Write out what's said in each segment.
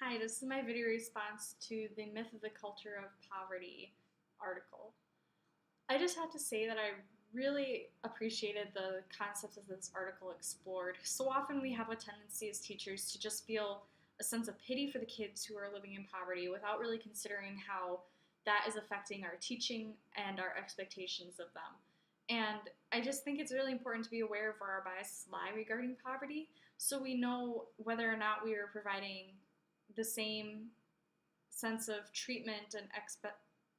Hi, this is my video response to the Myth of the Culture of Poverty article. I just have to say that I really appreciated the concepts that this article explored. So often we have a tendency as teachers to just feel a sense of pity for the kids who are living in poverty without really considering how that is affecting our teaching and our expectations of them. And I just think it's really important to be aware of where our biases lie regarding poverty so we know whether or not we are providing the same sense of treatment and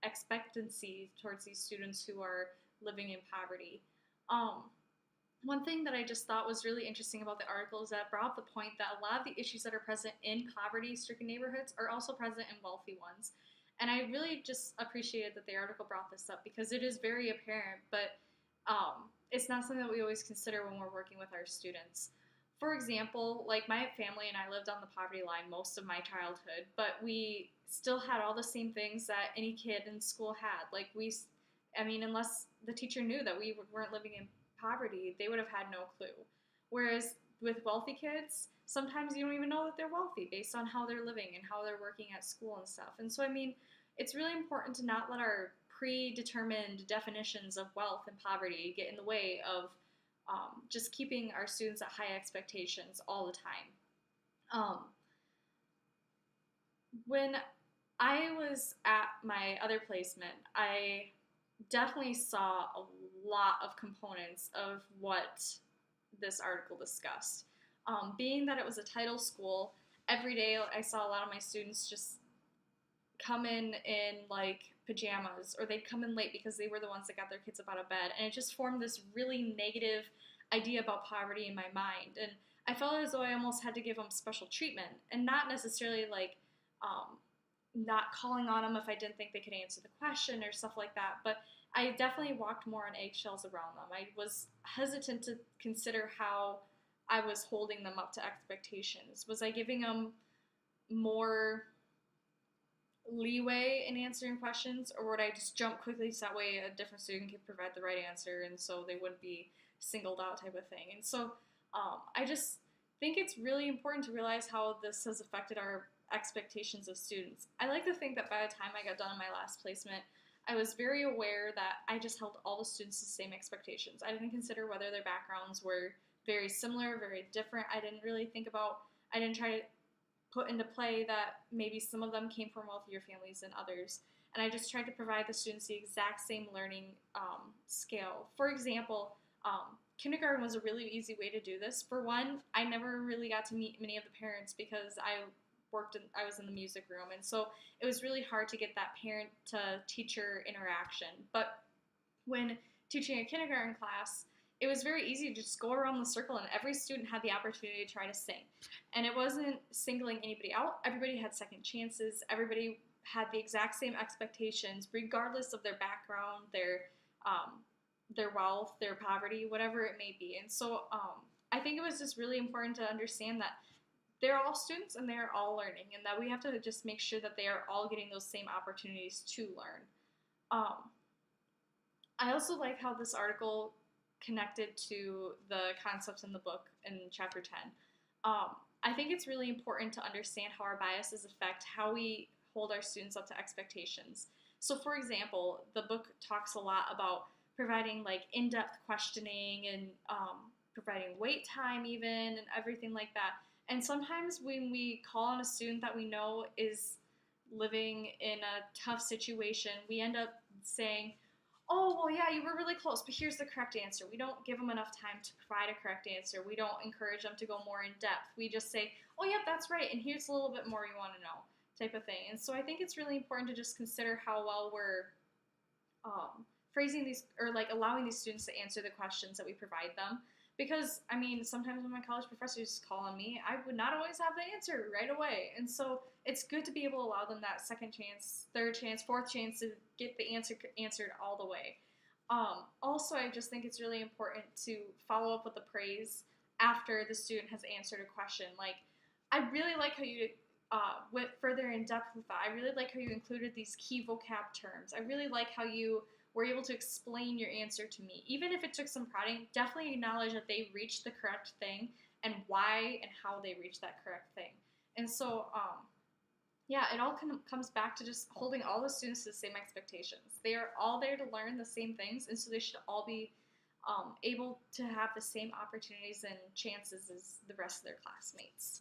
expectancy towards these students who are living in poverty. Um, One thing that I just thought was really interesting about the article is that it brought up the point that a lot of the issues that are present in poverty stricken neighborhoods are also present in wealthy ones. And I really just appreciated that the article brought this up because it is very apparent, but it's not something that we always consider when we're working with our students. For example, like my family and I lived on the poverty line most of my childhood, but we still had all the same things that any kid in school had. I mean, unless the teacher knew that we weren't living in poverty, they would have had no clue. Whereas with wealthy kids, sometimes you don't even know that they're wealthy based on how they're living and how they're working at school and stuff. And so, I mean, it's really important to not let our predetermined definitions of wealth and poverty get in the way of just keeping our students at high expectations all the time. Um, when I was at my other placement, I definitely saw a lot of components of what this article discussed. Being that it was a title school, every day I saw a lot of my students just come in like pajamas, or they'd come in late because they were the ones that got their kids up out of bed, and it just formed this really negative idea about poverty in my mind. And I felt as though I almost had to give them special treatment, and not necessarily like not calling on them if I didn't think they could answer the question or stuff like that, but I definitely walked more on eggshells around them. I was hesitant to consider how I was holding them up to expectations. Was I giving them more leeway in answering questions, or would I just jump quickly so that way a different student could provide the right answer and so they wouldn't be singled out type of thing? And so I just think it's really important to realize how this has affected our expectations of students. I like to think that by the time I got done in my last placement, I was very aware that I just held all the students to the same expectations. I didn't consider whether their backgrounds were very similar, very different. I didn't try to put into play that maybe some of them came from wealthier families than others. And I just tried to provide the students the exact same learning scale. For example, kindergarten was a really easy way to do this. For one, I never really got to meet many of the parents because I was in the music room, and so it was really hard to get that parent to teacher interaction. But when teaching a kindergarten class, it was very easy to just go around the circle and every student had the opportunity to try to sing. And it wasn't singling anybody out. Everybody had second chances. Everybody had the exact same expectations, regardless of their background, their wealth, their poverty, whatever it may be. And so I think it was just really important to understand that they're all students and they're all learning, and that we have to just make sure that they are all getting those same opportunities to learn. Um, I also like how this article connected to the concepts in the book in chapter 10. I think it's really important to understand how our biases affect how we hold our students up to expectations. So, for example, the book talks a lot about providing like in-depth questioning and providing wait time even and everything like that. And sometimes when we call on a student that we know is living in a tough situation, we end up saying, oh, well, yeah, you were really close, but here's the correct answer. We don't give them enough time to provide a correct answer. We don't encourage them to go more in depth. We just say, oh, yeah, that's right, and here's a little bit more you want to know, type of thing. And so I think it's really important to just consider how well we're phrasing these, or like allowing these students to answer the questions that we provide them. Because, I mean, sometimes when my college professors call on me, I would not always have the answer right away. And so it's good to be able to allow them that second chance, third chance, fourth chance to get the answer answered all the way. Also, I just think it's really important to follow up with the praise after the student has answered a question. Like, I really like how you went further in depth with that. I really like how you included these key vocab terms. I really like how you were able to explain your answer to me. Even if it took some prodding, definitely acknowledge that they reached the correct thing and why and how they reached that correct thing. And so Yeah, it all comes back to just holding all the students to the same expectations. They are all there to learn the same things, and so they should all be able to have the same opportunities and chances as the rest of their classmates.